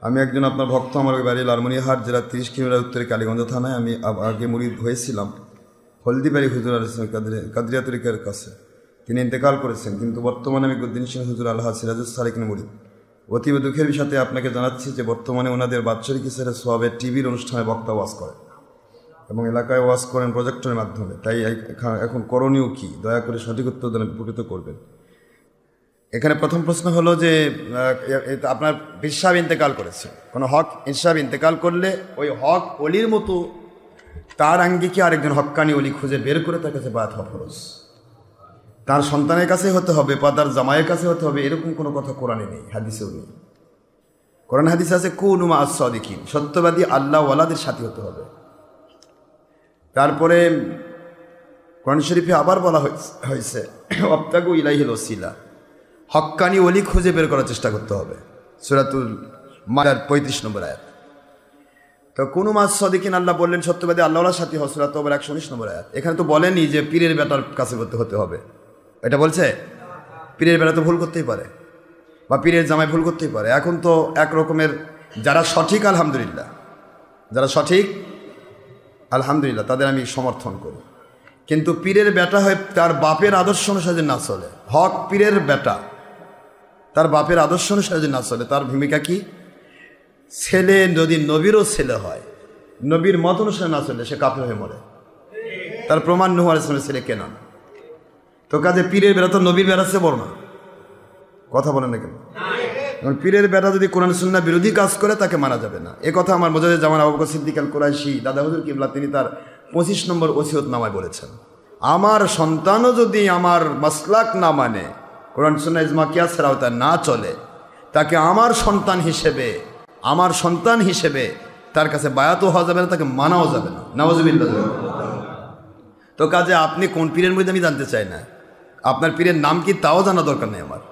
আমি একজন আপনার ভক্ত, আমার বাড়ি লালমনিরহাট জেলা 30 কিলোমিটার উত্তরে কালীগঞ্জ থানায়। আমি আগে মুরিদ হয়েছিলাম হলদিবাড়ি হুজুর কাদরিয়া তরিকার কাছে। তিনি ইন্তেকাল করেছেন, কিন্তু বর্তমানে আমি গুদ্দিন সিং হুজুর আল্লাহ সিরাজুস সালিকিন মুরিদ। অতীব দুঃখের সাথে আপনাকে জানাচ্ছি যে বর্তমানে ওনাদের বাৎসরিক হিসেবে সোয়াবের টিভির অনুষ্ঠানে বক্তা ওয়াজ করেন এবং এলাকায় ওয়াজ করেন প্রজেক্টরের মাধ্যমে। তাই এখন করণীয় কি, দয়া করে সঠিক উত্তর দেন, উপকৃত করবেন। এখানে প্রথম প্রশ্ন হলো যে আপনার বিশ্বাব ইন্তেকাল করেছে, কোনো হক ইনসাব ইন্তেকাল করলে ওই হক অলির মতো তার আঙ্গিকে আরেকজন হক্কানি অলি খুঁজে বের করে তার কাছে বায়াত হওয়া ফরজ। তার সন্তানের কাছে হতে হবে বা তার জামাইয়ের কাছে হতে হবে, এরকম কোনো কথা কোরআনে নেই, হাদিসেও নেই। কোরআন হাদিসে আছে কুনু মা'আস সাদিকিন, সত্যবাদী আল্লাহ ওয়ালাদের সাথে হতে হবে। তারপরে কোরআন শরীফে আবার বলা হয়েছে ওয়াবতাগু ইলাইহিল ওসিলা, হক্কানি ওলি খুঁজে বের করার চেষ্টা করতে হবে, সূরাতুল মায়েদার 35 নম্বর আয়াত। তো কুনু মা'আস সাদিকিন, আল্লাহ বললেন সত্যবাদী আল্লাহর সাথে হও, সূরা তাওবার 119 নম্বর আয়াত। এখানে তো বলেনি যে পীরের বেটার কাছে হতে হবে, এটা বলছে? পীরের বেটা তো ভুল করতেই পারে, বা পীরের জামাই ভুল করতেই পারে। এখন তো এক রকমের যারা সঠিক আলহামদুলিল্লাহ, যারা সঠিক আলহামদুলিল্লাহ তাদের আমি সমর্থন করি, কিন্তু পীরের বেটা হয়ে তার বাপের আদর্শ অনুসারে না চলে, হক পীরের বেটা তার বাপের আদর্শ অনুসারে না চলে, তার ভূমিকা কি? ছেলে যদি নবীরও ছেলে হয়, নবীর মত অনুসারে না চলে সে কাফের হয়ে মরে। তার প্রমাণ নূহ আলাইহিস সালামের ছেলে কেনান। তো কাজে পীরের বেটা তো নবীর বেড়াচ্ছে বড় না, কথা বলেন না কেন? পীরের বেটা যদি কোরআন সুন্নাহ বিরোধী কাজ করে তাকে মানা যাবে না। এ কথা আমার মোজাদ্দেদ জামান আবু বকর সিদ্দিক আল কুরাইশি দাদা হুজুর কিবলা তিনি তার 25 নম্বর ওসিয়ত নামায় বলেছেন, আমার সন্তানও যদি আমার মাসলাক না মানে, কোরআন সুন্নাহ ইজমা কিয়াস ছাড়াও তা না চলে, তাকে আমার সন্তান হিসেবে তার কাছে বায়াতও হওয়া যাবে না, তাকে মানাও যাবে না। নাউজুবিল্লাহ। তো কাজে আপনি কোন পীরের মধ্যে আমি জানতে চাই না, আপনার পীরের নাম কি তাও জানা দরকার নেই আমার।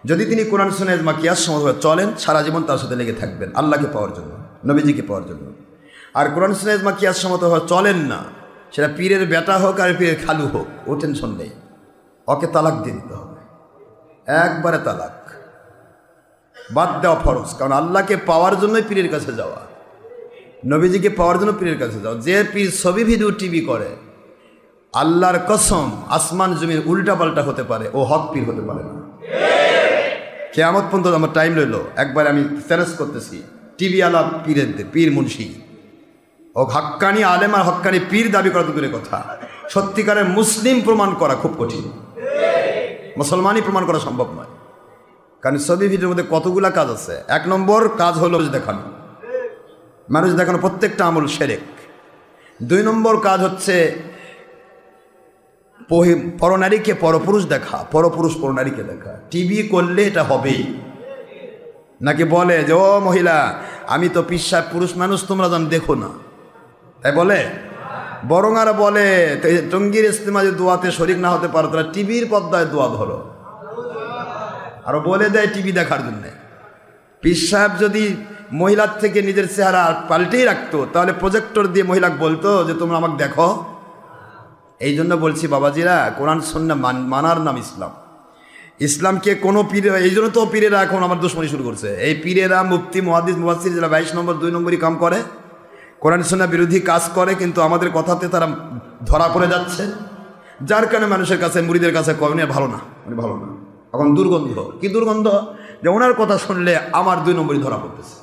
যদি তিনি কোরআন সুন্নাহ ইজমা কিয়াস সম্মতভাবে চলেন, সারা জীবন তার সাথে লেগে থাকবেন আল্লাহকে পাওয়ার জন্য, নবীজিকে পাওয়ার জন্য। আর কোরআন সুন্নাহ ইজমা কিয়াস সম্মতভাবে চলেন না, সেটা পীরের বেটা হোক আর পীরের খালু হোক, ও টেনশন নেই, ওকে তালাক দিয়ে দিতে হবে, একবারে তালাক, বাদ দেওয়া ফরজ। কারণ আল্লাহকে পাওয়ার জন্যই পীরের কাছে যাওয়া, নবীজিকে পাওয়ার জন্য পীরের কাছে যাওয়া। যে পীর ছবি ভিডিও টিভি করে, আল্লাহর কসম আসমান জমির উল্টা পাল্টা হতে পারে, ও হক পীর হতে পারে না। কিয়ামত পর্যন্ত আমার টাইম রইল, একবার আমি চ্যালেঞ্জ করতেছি টিভি আলা পীর মুন্সি ও হক্কানি আলেম আর হক্কানি পীর দাবি করা দূরের কথা, সত্যিকারের মুসলিম প্রমাণ করা খুব কঠিন, মুসলমানই প্রমাণ করা সম্ভব নয়। কারণ ছবি ভিডিওর মধ্যে কতগুলা কাজ আছে। 1 নম্বর কাজ হলো দেখানো, মানুষ দেখানো, প্রত্যেকটা আমল শিরক। 2 নম্বর কাজ হচ্ছে পরনারীকে পরপুরুষ দেখা, পরপুরুষ পরনারীকে দেখা। টিভি করলে এটা হবেই নাকি বলে যে ও মহিলা আমি তো পিসাব পুরুষ মানুষ, তোমরা যেন দেখো না, তাই বলে? বরং আর বলে টঙ্গীর ইস্তেমা যদি দোয়াতে শরীক না হতে পারো তাহলে টিভির পর্দায় দোয়া ধরো, আরো বলে দেয় টিভি দেখার জন্যে। পিসাব যদি মহিলার থেকে নিজের চেহারা পাল্টেই রাখতো তাহলে প্রজেক্টর দিয়ে মহিলাকে বলতো যে তোমরা আমাকে দেখো। এই জন্য বলছি বাবাজিরা, কোরআন সুন্নাহ মানার নাম ইসলাম। ইসলামকে কোনো পীর, এই জন্য তো পীরেরা এখন আমার দুশ্মনী শুরু করছে। এই পীরেরা মুফতি মুহাদ্দিস মুফাসসির যারা 22 নম্বর 2 নম্বরই কাম করে, কোরআন সুন্নাহ বিরোধী কাজ করে, কিন্তু আমাদের কথাতে তারা ধরা পড়ে যাচ্ছে, যার কারণে মানুষের কাছে মুরিদের কাছে কমনে ভালো না, মানে ভালো না। এখন দুর্গন্ধ, কি দুর্গন্ধ, যে ওনার কথা শুনলে আমার 2 নম্বরই ধরা পড়তেছে।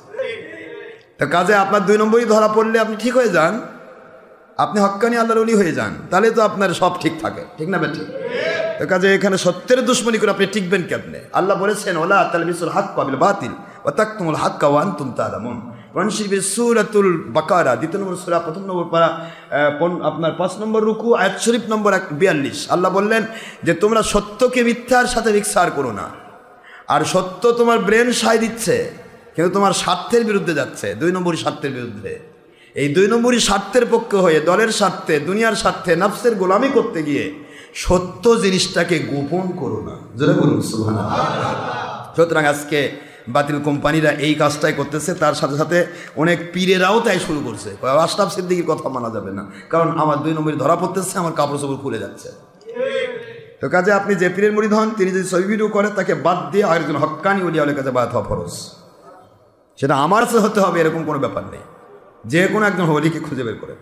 তো কাজে আপনার 2 নম্বরই ধরা পড়লে আপনি ঠিক হয়ে যান, আপনি হক্কানি আল্লাহর ওলি হয়ে যান, তাহলে তো আপনার সব ঠিক থাকে, ঠিক না বেঠিক? তো কাজে এখানে সত্যের দুশ্মনী করে আপনি টিকবেন কেমনে? আল্লাহ বলেছেন ওয়ালা তালবিসুল হাক্কা বিল বাতিল ওয়া তাকতুমুল হাক্কা ওয়া আনতুম তা'লামুন। কোরআন শরীফের সূরাতুল বাকারা 2 নম্বর সূরা 1 নম্বর পারা আপনার 5 নম্বর রুকু আয়াত শরীফ নম্বর 42 আল্লাহ বললেন যে তোমরা সত্যকে মিথ্যার সাথে মিক্সার করো না। আর সত্য তোমার ব্রেন সায় দিচ্ছে, কিন্তু তোমার স্বার্থের বিরুদ্ধে যাচ্ছে, 2 নম্বরই স্বার্থের বিরুদ্ধে। এই 2 নম্বরই স্বার্থের পক্ষে হয়ে দলের স্বার্থে, দুনিয়ার স্বার্থে, নফসের গোলামি করতে গিয়ে সত্য জিনিসটাকে গোপন করো না। যারা বলুন সুবহানাল্লাহ। সুতরাং আজকে বাতিল কোম্পানিরা এই কাজটাই করতেছে, তার সাথে সাথে অনেক পীরেরাও তাই শুরু করছে। আশরাফ সিদ্দিকীর কথা মানা যাবে না, কারণ আমার 2 নম্বরই ধরা পড়তেছে, আমার কাপড় চোপড় খুলে যাচ্ছে। তো কাজে আপনি যে পীরের মুরিদ হন, তিনি যদি ছবি ভিডিও করে তাকে বাদ দিয়ে আরেকজন হক্কানি ওলিয়ার কাছে বায়াত হওয়া ফরজ। সেটা আমার চেয়ে হতে হবে এরকম কোনো ব্যাপার নেই, যে কোনো একজন ওলিকে খুঁজে বের করে।